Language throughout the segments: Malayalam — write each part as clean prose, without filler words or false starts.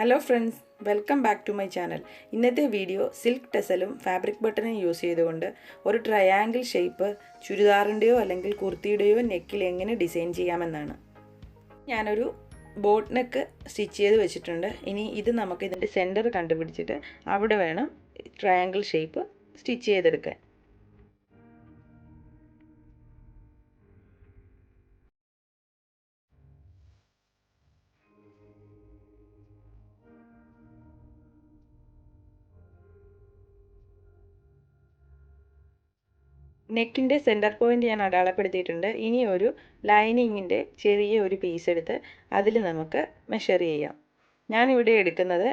Hello friends, welcome back to my channel. ഇന്നത്തെ വീഡിയോ സിൽക്ക് ടെസലും ഫാബ്രിക് ബട്ടണും യൂസ് ചെയ്തുകൊണ്ട് ഒരു ട്രയാങ്കിൾ ഷേപ്പ് ചുരിദാറിൻ്റെയോ അല്ലെങ്കിൽ കുർത്തിയുടെയോ നെക്കിൽ എങ്ങനെ ഡിസൈൻ ചെയ്യാമെന്നാണ്. ഞാനൊരു ബോട്ട് നെക്ക് സ്റ്റിച്ച് ചെയ്ത് വെച്ചിട്ടുണ്ട്. ഇനി ഇത് നമുക്ക് ഇതിൻ്റെ സെൻറ്റർ കണ്ടുപിടിച്ചിട്ട് അവിടെ വേണം ട്രയാങ്കിൾ ഷേപ്പ് സ്റ്റിച്ച് ചെയ്തെടുക്കാൻ. നെക്കിൻ്റെ സെൻറ്റർ പോയിൻ്റ് ഞാൻ അടയാളപ്പെടുത്തിയിട്ടുണ്ട്. ഇനി ഒരു ലൈനിങ്ങിൻ്റെ ചെറിയ ഒരു പീസ് എടുത്ത് അതിൽ നമുക്ക് മെഷർ ചെയ്യാം. ഞാനിവിടെ എടുക്കുന്നത്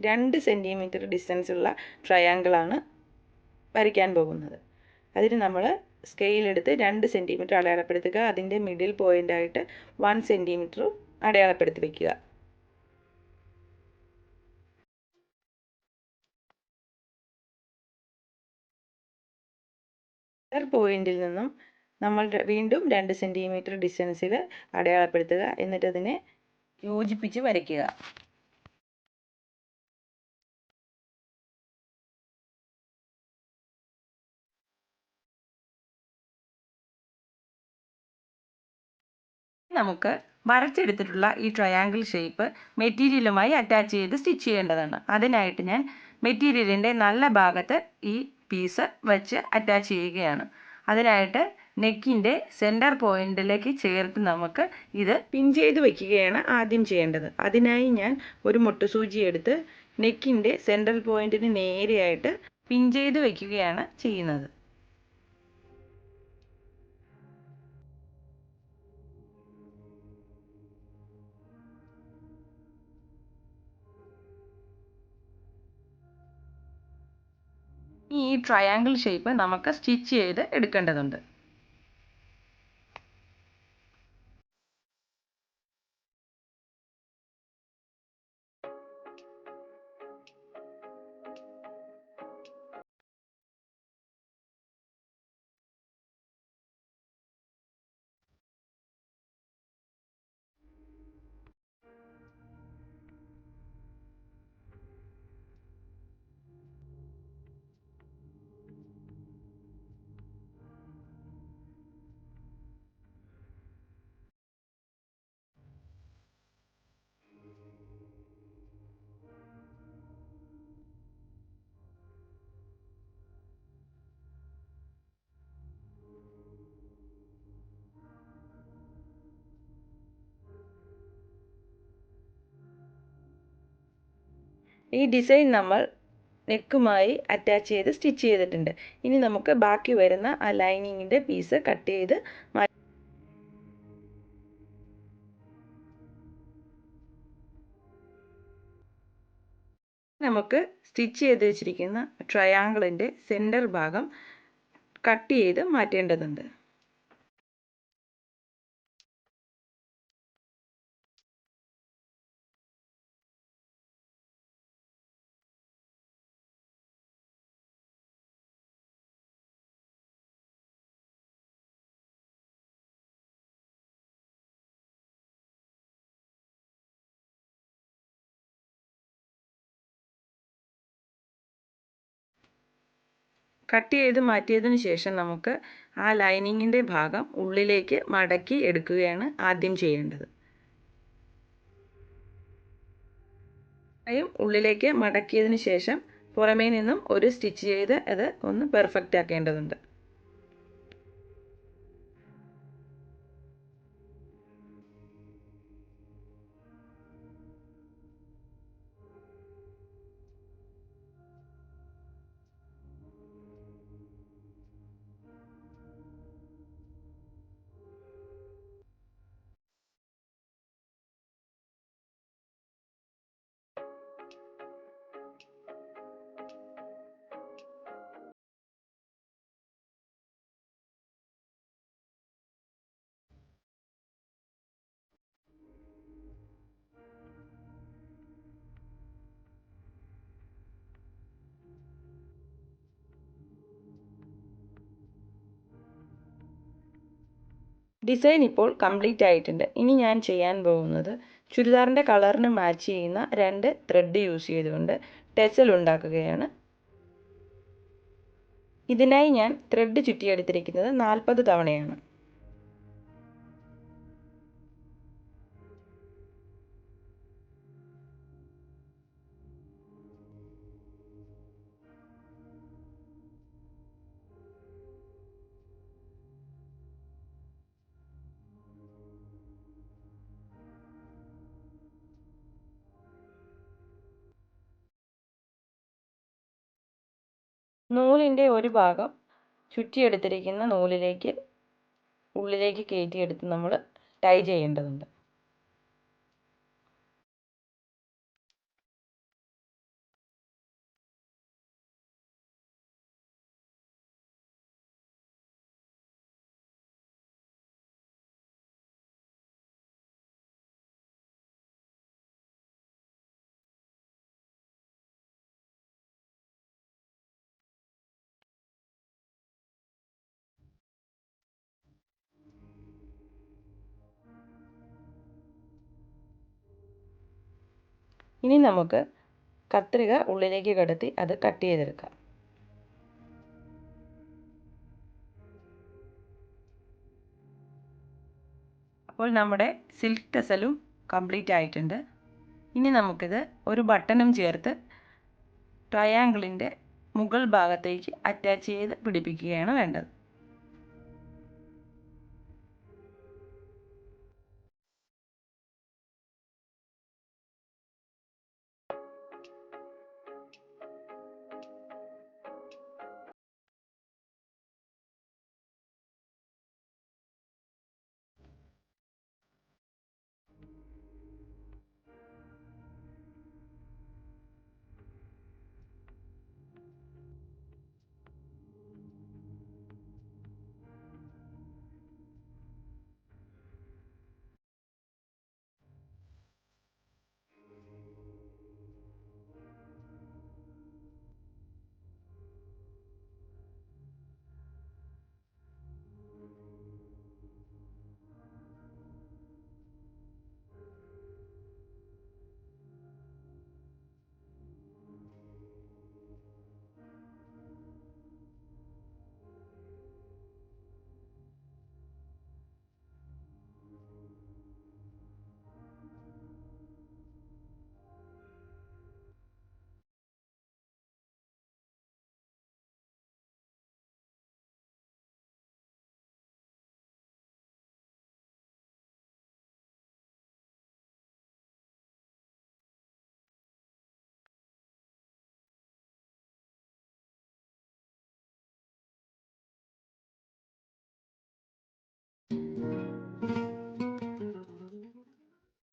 2 സെൻറ്റിമീറ്റർ ഡിസ്റ്റൻസുള്ള ട്രയാങ്കിളാണ് വരയ്ക്കാൻ പോകുന്നത്. അതിന് നമ്മൾ സ്കെയിലെടുത്ത് 2 സെൻറ്റിമീറ്റർ അടയാളപ്പെടുത്തുക. അതിൻ്റെ മിഡിൽ പോയിൻ്റായിട്ട് 1 സെൻറ്റിമീറ്റർ അടയാളപ്പെടുത്തി വയ്ക്കുക. സെൻറ്റർ പോയിന്റിൽ നിന്നും നമ്മൾ വീണ്ടും 2 സെൻറ്റിമീറ്റർ ഡിസ്റ്റൻസിൽ അടയാളപ്പെടുത്തുക. എന്നിട്ട് അതിനെ യോജിപ്പിച്ച് വരയ്ക്കുക. നമുക്ക് വരച്ചെടുത്തിട്ടുള്ള ഈ ട്രയാങ്കിൾ ഷേപ്പ് മെറ്റീരിയലുമായി അറ്റാച്ച് ചെയ്ത് സ്റ്റിച്ച് ചെയ്യേണ്ടതാണ്. അതിനായിട്ട് ഞാൻ മെറ്റീരിയലിൻ്റെ നല്ല ഭാഗത്ത് ഈ പീസ് വെച്ച് അറ്റാച്ച് ചെയ്യുകയാണ്. അതിനായിട്ട് നെക്കിൻ്റെ സെൻറ്റർ പോയിന്റിലേക്ക് ചേർത്ത് നമുക്ക് ഇത് പിൻ ചെയ്ത് വയ്ക്കുകയാണ് ആദ്യം ചെയ്യേണ്ടത്. അതിനായി ഞാൻ ഒരു മുട്ടുസൂചി എടുത്ത് നെക്കിൻ്റെ സെൻട്രൽ പോയിന്റിന് നേരെയായിട്ട് പിൻ ചെയ്ത് വയ്ക്കുകയാണ് ചെയ്യുന്നത്. ഈ ട്രയാങ്കിൾ ഷേപ്പ് നമുക്ക് സ്റ്റിച്ച് ചെയ്ത് എടുക്കേണ്ടതുണ്ട്. ഈ ഡിസൈൻ നമ്മൾ നെക്കുമായി അറ്റാച്ച് ചെയ്ത് സ്റ്റിച്ച് ചെയ്തിട്ടുണ്ട്. ഇനി നമുക്ക് ബാക്കി വരുന്ന ആ ലൈനിങ്ങിൻ്റെ പീസ് കട്ട് ചെയ്ത് നമുക്ക് സ്റ്റിച്ച് ചെയ്ത് വെച്ചിരിക്കുന്ന ട്രയാങ്കിളിൻ്റെ സെൻറ്റർ ഭാഗം കട്ട് ചെയ്ത് മാറ്റേണ്ടതുണ്ട്. കട്ട് ചെയ്ത് മാറ്റിയതിന് ശേഷം നമുക്ക് ആ ലൈനിങ്ങിൻ്റെ ഭാഗം ഉള്ളിലേക്ക് മടക്കി എടുക്കുകയാണ് ആദ്യം ചെയ്യേണ്ടത്. ഉള്ളിലേക്ക് മടക്കിയതിന് ശേഷം പുറമേ നിന്നും ഒരു സ്റ്റിച്ച് ചെയ്ത് അത് ഒന്ന് പെർഫെക്റ്റ് ആക്കേണ്ടതുണ്ട്. ഡിസൈൻ ഇപ്പോൾ കംപ്ലീറ്റ് ആയിട്ടുണ്ട്. ഇനി ഞാൻ ചെയ്യാൻ പോകുന്നത് ചുരിദാറിൻ്റെ കളറിന് മാച്ച് ചെയ്യുന്ന 2 ത്രെഡ് യൂസ് ചെയ്തുകൊണ്ട് ടെസൽ ഉണ്ടാക്കുകയാണ്. ഇതിനായി ഞാൻ ത്രെഡ് ചുറ്റിയെടുത്തിരിക്കുന്നത് 40 തവണയാണ്. നൂലിൻ്റെ ഒരു ഭാഗം ചുറ്റിയെടുത്തിരിക്കുന്ന നൂലിലേക്ക് ഉള്ളിലേക്ക് കയറ്റിയെടുത്ത് നമ്മൾ ടൈ ചെയ്യേണ്ടതുണ്ട്. ഇനി നമുക്ക് കത്രിക ഉള്ളിലേക്ക് കടത്തി അത് കട്ട് ചെയ്തെടുക്കാം. അപ്പോൾ നമ്മുടെ സിൽക്ക് ടെസലും കംപ്ലീറ്റ് ആയിട്ടുണ്ട്. ഇനി നമുക്കിത് ഒരു ബട്ടണും ചേർത്ത് ട്രയാങ്കിളിൻ്റെ മുകൾ ഭാഗത്തേക്ക് അറ്റാച്ച് ചെയ്ത് പിടിപ്പിക്കുകയാണ് വേണ്ടത്.